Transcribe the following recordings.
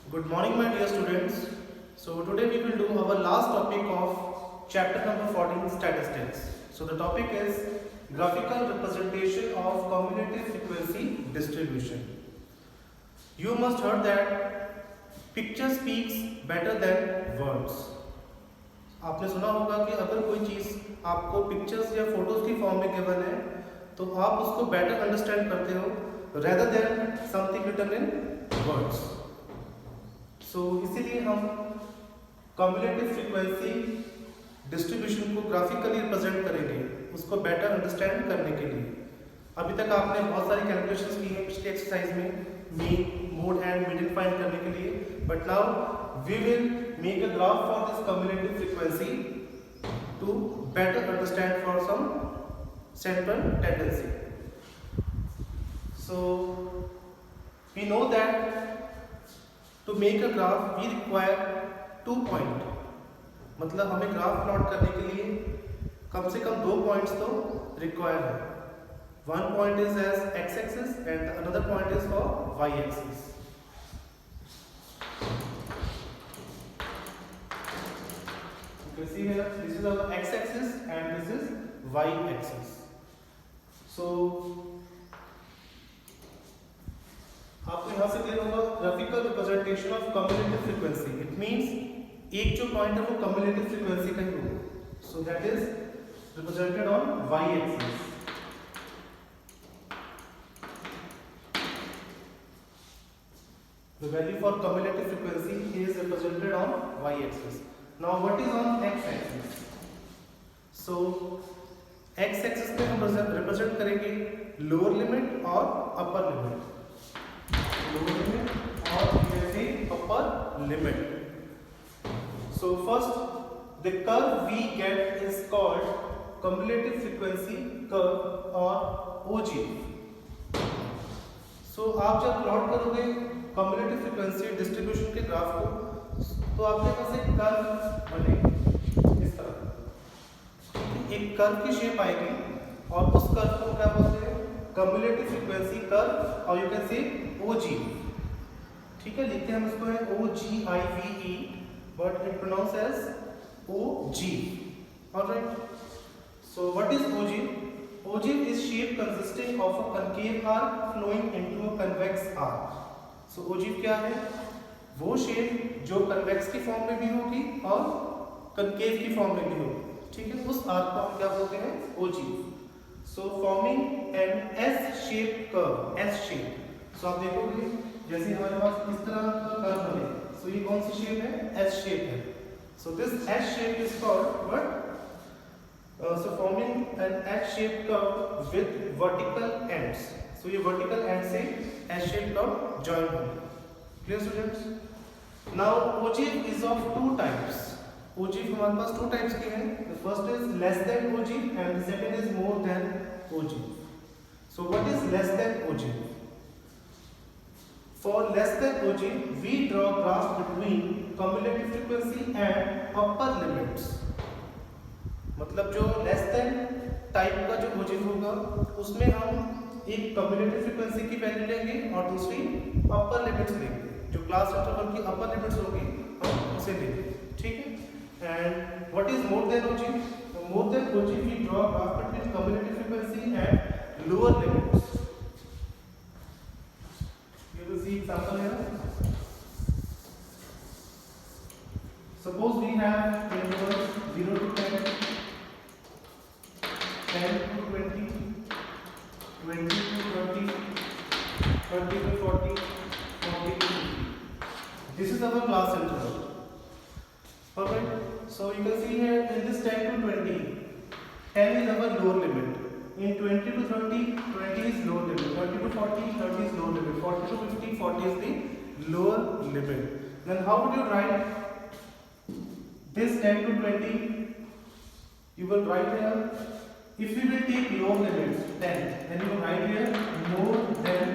Good morning, my dear students. So today we will do our last topic of chapter number 14, statistics. So the topic is graphical representation of cumulative frequency distribution. You must heard that picture speaks better than words. आपने सुना होगा कि अगर कोई चीज़ आपको pictures या photos की form में गिवन है तो आप उसको बेटर अंडरस्टैंड करते हो rather than something written in words. So इसीलिए हम कम्युलेटिव फ्रीक्वेंसी डिस्ट्रीब्यूशन को ग्राफिकली रिप्रेजेंट करेंगे उसको बेटर अंडरस्टैंड करने के लिए. अभी तक आपने बहुत सारी कैलकुलेशंस की हैं पिछले एक्सरसाइज में mean mode and median find करने के लिए. But now we will make a graph for this cumulative frequency to better understand for some central tendency. So we know that to make a graph we require 2 point. मतलब हमें graph plot करने के लिए कम से कम 2 points तो require है. One point is as x axis and another point is for y axis. You can see here this is our x axis and this is y axis. So आपको यहाँ से clear होगा graphical representation of cumulative frequency. It means एक जो point है वो cumulative frequency का ही होगा. So that is represented on Y axis. The value for cumulative frequency is represented on y axis. Now what is on x axis? So x axis पे हम represent करेंगे लोअर लिमिट और upper limit. Lower limit और जैसे upper limit. So first the curve we get is called cumulative frequency curve और OG. सो आप जब प्लॉट करोगे कम्युलेटिव फ्रीक्वेंसी डिस्ट्रीब्यूशन के ग्राफ को तो आपके पास एक कर्व बनेगा इस तरह. एक कर्व की शेप आएगी और उस कर्व को क्या बोलते हैं कम्युलेटिव फ्रीक्वेंसी कर्व और यू कैन से OG. ठीक है, लिखते हैं हम इसको है OGIVE but it pronounce as OG. Alright. So what is OG? OG is shape consisting of a concave arc flowing into a convex arc. So OG क्या है? वो शेप जो कन्वेक्स की फॉर्म में भी होगी और कनकेव की फॉर्म में भी होगी. ठीक है, उस आर्क को हम क्या बोलते हैं OG. So forming an S shape curve. S shape. So आप देखोगे जैसे हमारे पास इस तरह का कर्व बने. सो ये कौन सी शेप है? एस शेप है. So this S shape is called what? So forming an S shape curve with vertical ends. So ये वर्टिकल एंड से एस शेप कर्व जॉइन होंगे. Clear students? Now OG is of 2 types. OG हमारे पास 2 types के हैं. The first is less than OG and the second is more than OG. So what is less than OG? For less than OG we draw graph between cumulative frequency and upper limits. मतलब जो less than type का जो OG होगा उसमें हम एक cumulative frequency की value लेंगे और दूसरी अपर लिमिट्स लेंगे. जो क्लास इंटरवल की अपर लिमिट्स होगी हम उसे लेंगे. ठीक है. And what is more than OG? More than OG we draw graph between cumulative frequency and lower limits. You will see example here. Suppose we have intervals 0 to 10, 10 to 20, 20 to 30, 30 to 40, 40 to 50. This is our class interval. Alright. So you can see here in this 10 to 20, 10 is our lower limit. In 20 to 30, 20 is lower limit. 30 to 40, 30 is lower limit. 40 to 50, 40 is the lower limit. Then how would you write this 10 to 20? You will write here. If we will take lower limits 10, then you will write here more than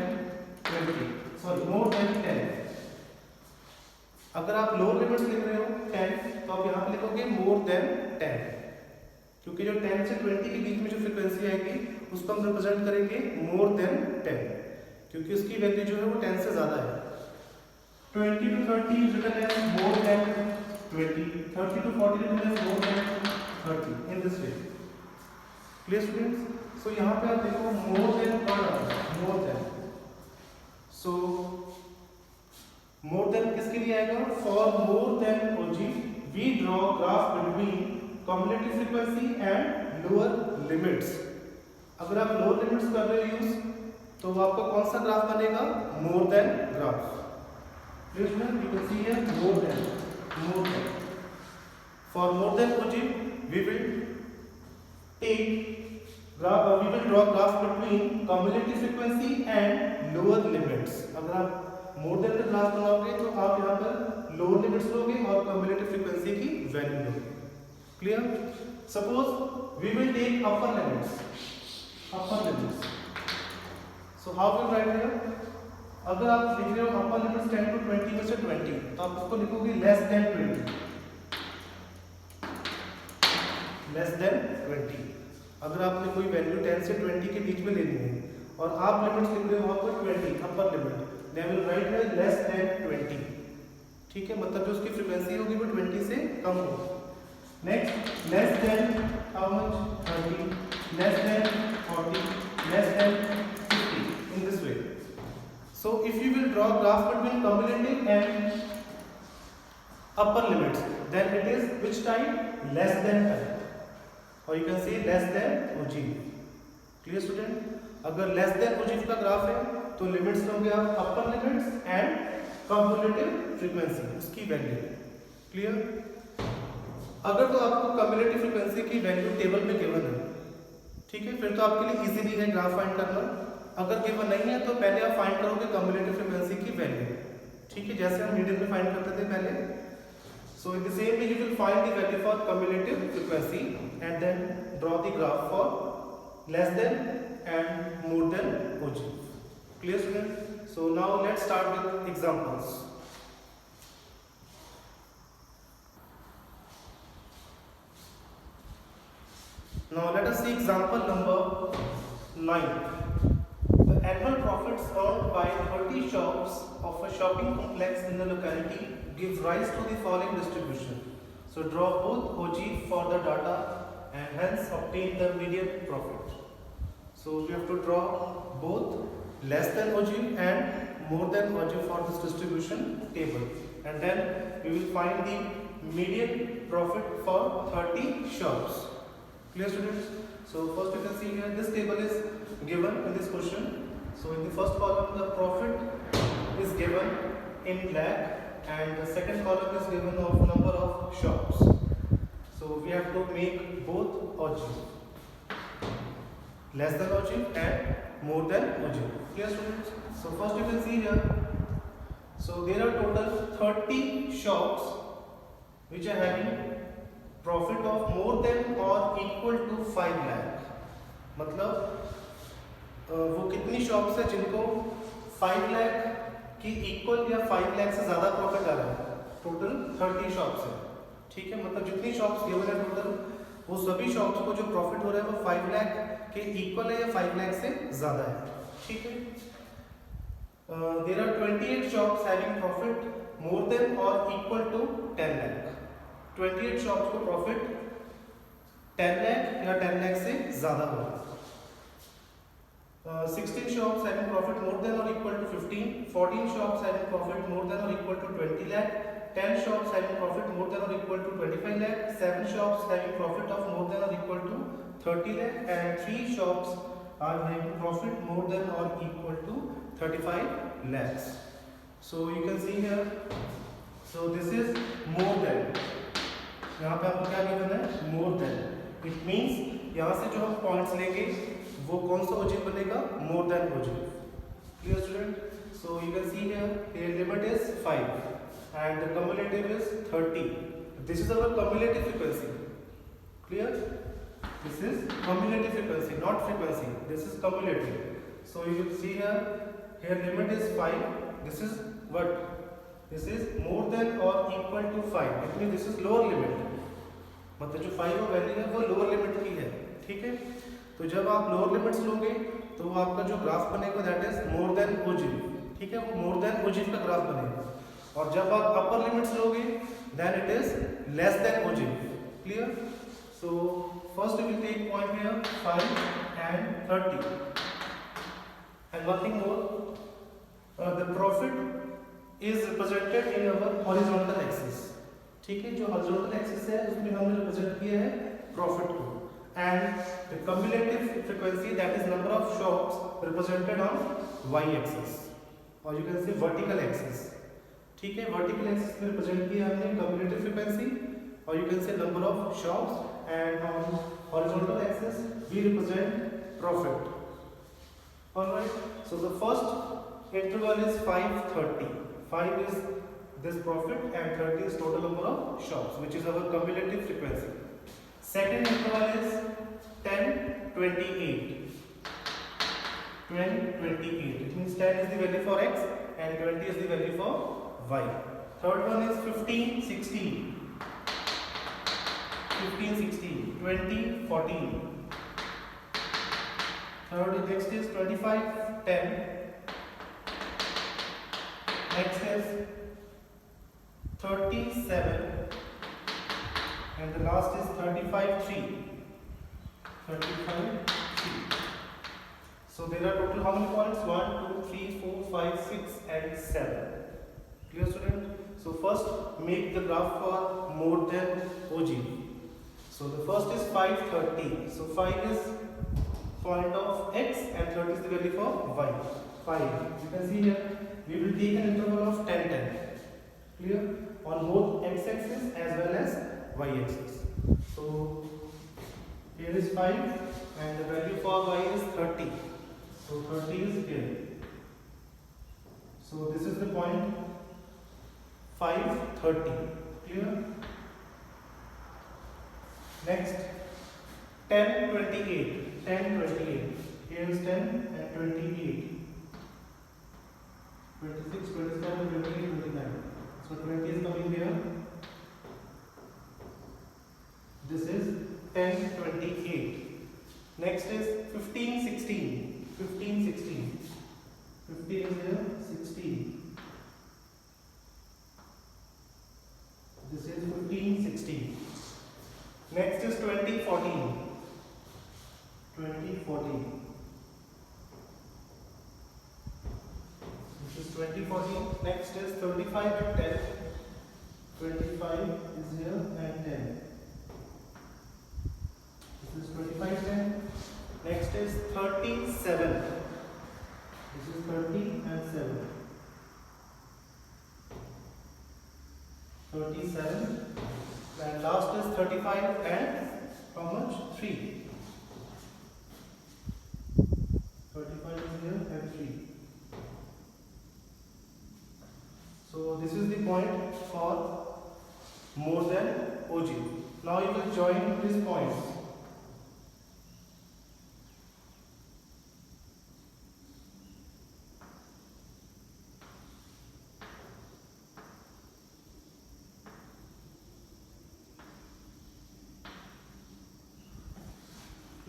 20. Sorry, more than 10. अगर आप lower limits लिख रहे हो 10 तो आप यहाँ पे लिखोगे मोर देन 10. क्योंकि जो 10 से 20 के बीच में जो फ्रीक्वेंसी आएगी उसको हम रिप्रेजेंट करेंगे मोर देन 10 क्योंकि उसकी वैल्यू जो है वो 10 से ज़्यादा है. 20 to 30 is written as more than 20, 30 to 40 is written as more than 30 in this way. Clear students? So यहाँ पे आप देखो more than पढ़ more than. So more than किसके लिए आएगा? For more than ogive we draw graph between cumulative frequency and lower limits. अगर आप lower limits कर रहे हो यूज तो आपका कौन सा ग्राफ बनेगा? more than graph. You can see here more than. For more than ogive we will draw graph between cumulative frequency and lower limits. अगर आप more than का ग्राफ बनाओगे तो आप यहाँ पर lower limits लोगे और cumulative frequency की वैल्यू लोगे. Clear? Suppose we will take upper limits. So how will write here? अगर आप लिख रहे हो upper limits 10 to 20 में से 20 तो आप उसको लिखोगे less than 20. अगर आपने कोई वैल्यू 10 से 20 के बीच में लेनी है और आप लिमिट्स लिख रहे हो वहां पर 20 upper limit, then will write है लेस देन 20. ठीक है, मतलब जो उसकी फ्रीक्वेंसी होगी वो 20 से कम होगी. Next less than how much? 30, less than 40, less than 50 in this way. So if you will draw graph between cumulative and upper limits, then it is which type? Less than type, or you can say less than ogive. Clear student? अगर less than ogive का graph है तो limits लोगे आप upper limits and cumulative frequency उसकी value. Clear? अगर तो आपको cumulative frequency की वैल्यू टेबल में गिवन है, ठीक है, फिर तो आपके लिए इजीली है ग्राफ फाइंड करना. अगर गिवन नहीं है तो पहले आप फाइंड करोगे cumulative frequency की वैल्यू. ठीक है, जैसे हम मीडियन में फाइंड करते थे पहले. So in the same way you will find the value for cumulative frequency and then draw the graph for less than and more than ogive. Clear student? So now let's start with examples. Now let us see example number 9. The annual profits earned by 30 shops of a shopping complex in the locality gives rise to the following distribution. So draw both ogive for the data and hence obtain the median profit. So we have to draw both less than ogive and more than ogive for this distribution table, and then we will find the median profit for 30 shops. Clear students? So first you can see here this table is given in this question. So in the first column the profit is given in lakh and the second column is given of number of shops. So we have to make both ogive, less than ogive and more than ogive. Clear students? So first you can see here, so there are total 30 shops which are having profit of more than or equal to 5 lakh. मतलब वो कितनी shops है जिनको 5 लाख की equal या 5 लाख से ज़्यादा profit आ रहा है? टोटल 30 शॉप्स है. ठीक है, मतलब जितनी शॉप्स गिवन है टोटल वो सभी शॉप्स को जो प्रॉफिट हो रहा है वो 5 लाख के इक्वल है या 5 लाख से ज़्यादा है. ठीक है, there are 28 shops having profit more than और इक्वल टू 10 लाख. 28 शॉप्स को प्रॉफिट 10 लाख या 10 लाख से ज़्यादा हो रहा है. 16 shops having profit more than or equal to 15, 14 shops having profit more than or equal to 20 lakh, 10 shops having profit more than or equal to 25 lakh, 7 shops having profit of more than or equal to 30 lakh, and 3 shops are having profit more than or equal to 35 lakhs. So you can see here, so this is more than. यहाँ पे आपको क्या given है? More than. It means यहाँ से जो हम points लेंगे वो कौन सा ogive बनेगा? More than ogive. Clear student? So you can see here, here limit is 5 and the cumulative is 30. This is our cumulative frequency. Clear? This is cumulative frequency, not frequency. This is cumulative. So you will see here, here limit is 5. This is what? This is more than or equal to 5. It means this is lower limit. मतलब जो 5 value है वो lower limit की है. ठीक है, तो जब आप लोअर लिमिट्स लोगे तो आपका जो ग्राफ बनेगा दैट इज मोर देन ओजिव. ठीक है, वो मोर देन ओजिव का ग्राफ बनेगा. और जब आप अपर लिमिट्स लोगे then it is less than OG. Clear? So first we will take point here 5 and 30. And one thing more, the profit is represented in our horizontal axis. ठीक है, जो horizontal axis है उसमें हमने represent किया है profit को, and the cumulative frequency, that is number of shops, represented on y axis, or you can say vertical axis. ठीक है, vertical axis में represent किया हमने cumulative frequency, or you can say number of shops, and on horizontal axis we represent profit. Alright, so the first interval is 5:30. 5 is this profit and 30 is total number of shops, which is our cumulative frequency. Second interval is 10:28. 10:28. It means 10 is the value for x and 20 is the value for y. Third one is 15:16. 15:16. 20:14. Third, next is 25:10. Next is 37, and the last is 35:3. 35:3. So there are total how many points? 1, 2, 3, 4, 5, 6, and 7. Clear, student? So first make the graph for more than OG. So the first is 5:30. So 5 is point of x and 30 is the value for y. 5. You can see here we will take an interval of 10:10. Clear? On both x axis as well as y axis. So here is 5 and the value for y is 30. So 30 is here. So this is the point 5:30. Clear? Next 10:28. 10:28. Here is 10 and 28. 26, 27, 28, 29. So 20 is coming here. This is 10:28. Next is 15:16. 15:16. 15 is here. 16. This is 15:16. Next is 20:14. 20:14. This is 20:14. Next is 35 and 10. 25 is here and 10. This is 25:10. Next is 37. This is 30 and 7. 37. And last is 35 and how much? 3. 35 is here and 3. So this is the point for more than OG. Now you will join these points.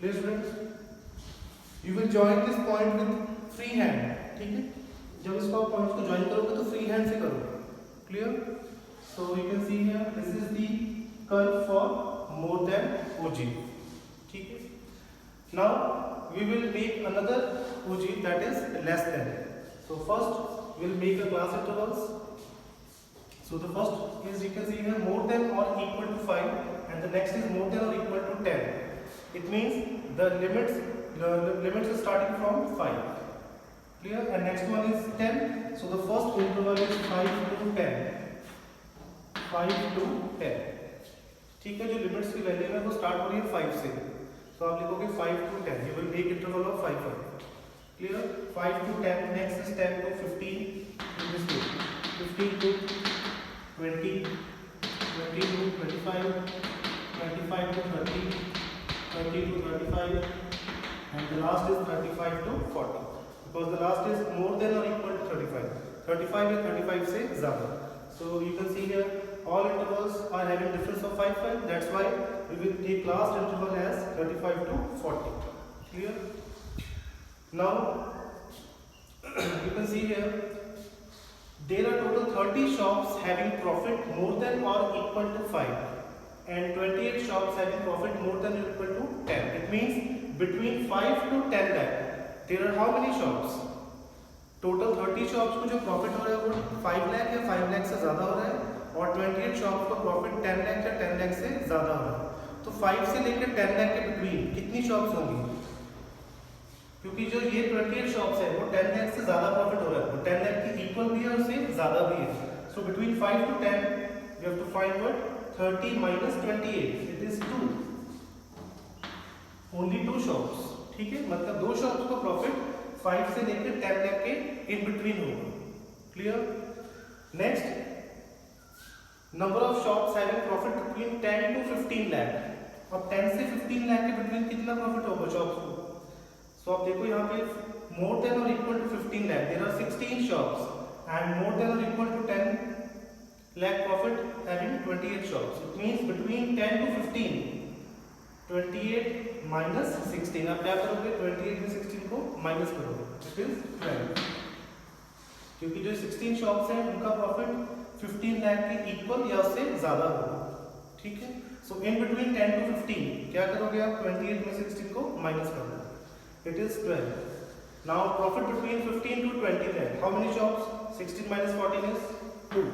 Please friends, you will join this point with free hand. ठीक है, जब इसको आप points को join करोगे तो free hand से करोगे. Clear? So you can see here this is the curve for more than OG. ठीक है. Now we will make another OG that is less than. So first we will make a class intervals. So the first is you can see here more than or equal to 5 and the next is more than or equal to 10. It means the limits are starting from 5. Clear? And next one is 10. So the first interval is 5 to 10. 5 to 10. ठीक है, जो limits की value है वो start हो रही है 5 से. तो आप लिखोगे 5 to 10. You will make interval of 5 5. Clear? 5 to 10. Next is 10 to 15. In this way. 15 to 20, 20 to 25, 25 to 30, 30 to 35, and the last is 35 to 40. Because the last is more than or equal to 35. 35 is 35 से ज़्यादा. So you can see here all intervals are having difference of 5 5. That's why we will take last interval as 35 to 40. Clear? Now you can see here there are total 30 shops having profit more than or equal to 5 and 28 shops having profit more than or equal to 10. It means between 5 to 10 lakh there are how many shops? Total 30 shops को जो profit हो रहा है वो 5 लाख या 5 लाख से ज़्यादा हो रहा है और 28 शॉप्स को प्रॉफिट 10 लाख या 10 लाख से ज़्यादा हो रहा है। तो 5 से लेकर 10 लाख के बिटवीन कितनी शॉप्स होंगी? क्योंकि जो ये 28 शॉप्स है वो 10 लाख से ज़्यादा प्रॉफिट हो रहा है, वो 10 लाख की इक्वल भी है और उससे ज़्यादा भी है। So between 5 to 10 you have to find what 30 minus 28 it is 2, only 2 shops. ठीक है, मतलब 2 शॉप्स को प्रॉफिट 5 से लेकर 10 लाख के इन बिटवीन होगा। Clear? Next, number of shops having profit between 10 to 15 lakh. अब 10 से 15 लाख के बिटवीन कितना प्रॉफिट होगा शॉप्स को? सो आप देखो यहाँ पे मोर देन और equal to 15 lakh there are 16 shops and more than और equal to 10 lakh profit having 28 shops. It means between 10 to 15, 28 minus 16. आप क्या करोगे? 28 में 16 को माइनस करोगे, इट इज 12। क्योंकि जो 16 शॉप्स हैं उनका प्रॉफिट 15 लाख के इक्वल या उससे ज्यादा होगा। ठीक है, सो इन बिटवीन 10 to 15 क्या करोगे आप? 28 में 16 को माइनस कर दो, it is 12। Now profit between 15 to 20 lakh, how many shops? 16 minus 14 is 2।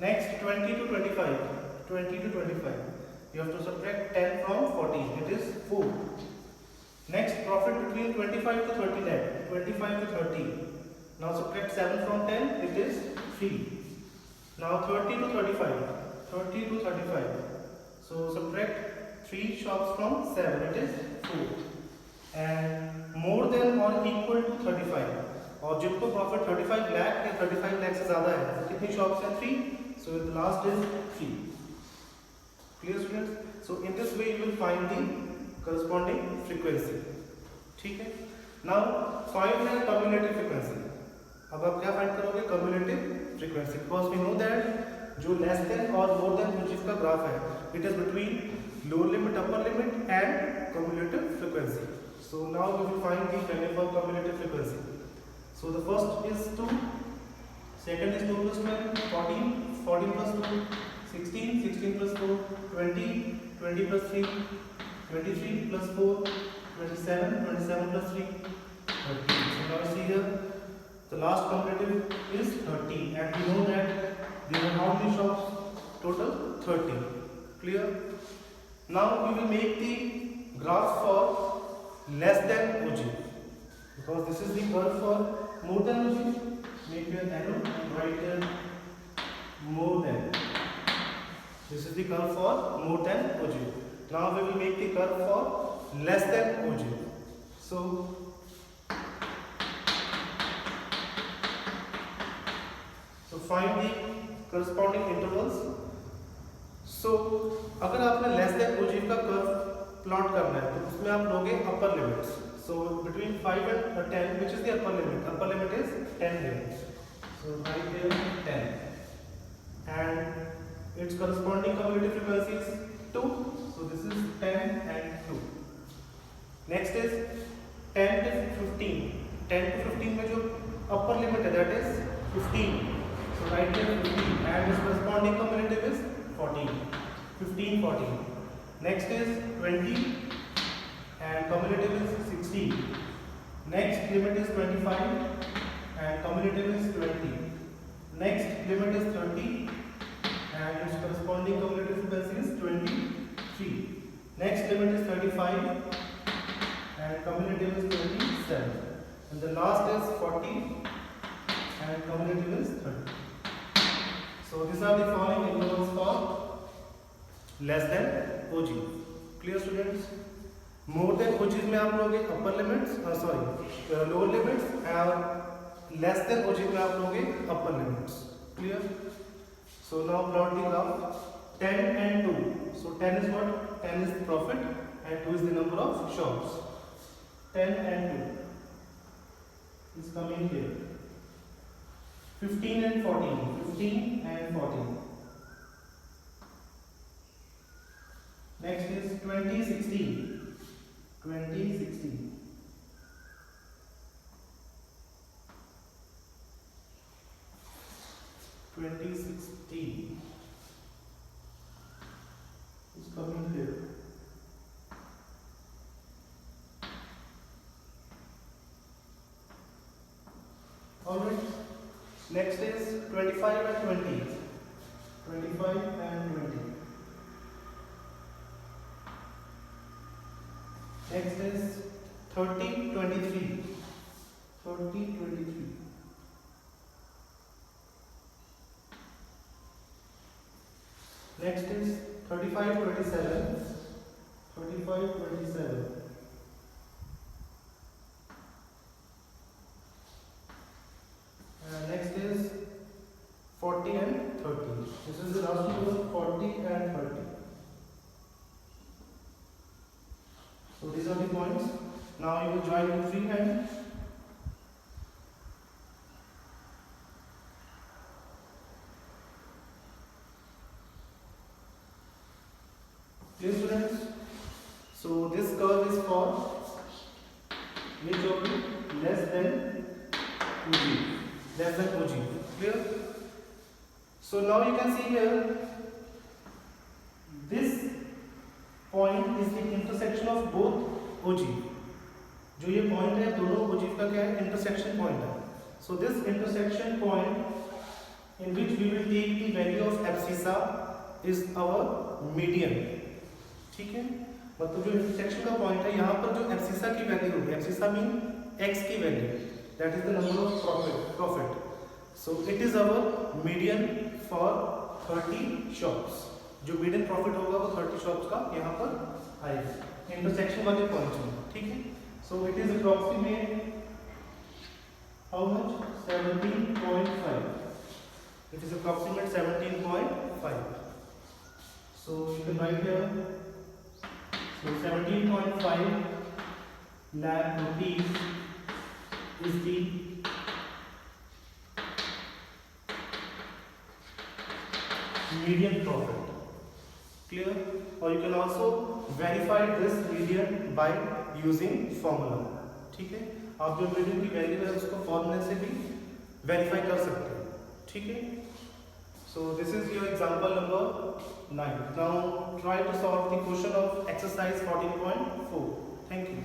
Next, 20 to 25. 20 to 25. You have to subtract 10 from 14. It is 4. Next, profit between 25 to 30 lakh. 25 to 30. Now subtract 7 from 10. It is 3. Now 30 to 35. 30 to 35. So subtract 3 shops from 7. It is 4. And more than or equal to 35. और जिनको profit 35 lakh या 35 लाख से ज़्यादा है, कितनी shops हैं? 3. So the last is 3. Clear students? So in this way you will find the corresponding frequency. ठीक है? Now find the cumulative frequency. अब आप क्या फाइंड करोगे? Cumulative frequency. Because we know that जो less than और more than जिसका graph है, it is between lower limit, upper limit and cumulative frequency. So now we will find the value for cumulative frequency. So the first is 2, second is 2 plus 12, 14, 14 plus 2, 16, 16 plus 4, 20, 20 plus 3, 23 plus 4, 27, 27 plus 3, 30. So now you see here, the last cumulative is 30 and we know that there are how many shops? Total 30. Clear? Now we will make the graph for less than OG. Because this is the curve for more than OG, make your arrow and write here more than. This is the curve for more than OG. Now we will make the curve for less than OG. So find the corresponding intervals. So अगर आपने less than OG का curve plot करना है तो उसमें आप लोगे अपर limits. So between 5 and 10, which is the upper limit? Upper limit is 10 here. So right here 10. And its corresponding cumulative frequency is 2. So this is 10 and 2. Next is 10 to 15. 10 to 15 में जो upper limit है that is 15. So right here 15 and its corresponding cumulative is 14. 15, 14. Next is 20. And cumulative is 16. Next limit is 25 and cumulative is 20. Next limit is 30 and its corresponding cumulative frequency is 23. Next limit is 35 and cumulative is 27. And the last is 40 and cumulative is 30. So these are the following intervals for less than OG. Clear students? More than OG में आप लोगे upper limits, lower limits and less than OG में आप लोगे upper limits. Clear? So now plot the graph. 10 and 2. So 10 is what? 10 is the profit and 2 is the number of shops. 10 and 2 is coming here. 15 and 14. 15 and 14. Next is 20, 16. 20, 16. 2016 is coming here. Alright, next is 25 and 20. 25 and 20. Next is 30, 23. 30, 23. Next is 35, 27. 35, 27. Next is 40 and 30. This is the last number, 40 and 30. So these are the points. Now you will join with free hand. Dear students, so this curve is for which of you less than OG, less than OG. Clear? So now you can see here, this point is the intersection of both OG. जो ये point है दोनों OG का क्या है? Intersection point है. So this intersection point in which we will take the value of abscissa is our median. ठीक है, मतलब जो इंटरसेक्शन का पॉइंट है यहाँ पर जो एब्सिसा की वैल्यू होगी, एब्सिसा मीन x की value, that is the number of profit. So it is our median for 30 shops. जो मीडियन प्रॉफिट होगा वो 30 शॉप्स का यहाँ पर आएगा इंटरसेक्शन वाले पॉइंट में. ठीक है, सो it is approximate how much 17.5. It is approximate 17.5. So you can write here. So 17.5 lakh rupees is the median profit. Clear? Or you can also verify this median by using formula. ठीक है, आप जो median की value है उसको फॉर्मूले से भी वेरीफाई कर सकते हैं. ठीक है, so this is your example number 9. Now try to solve the question of exercise 14.4. Thank you.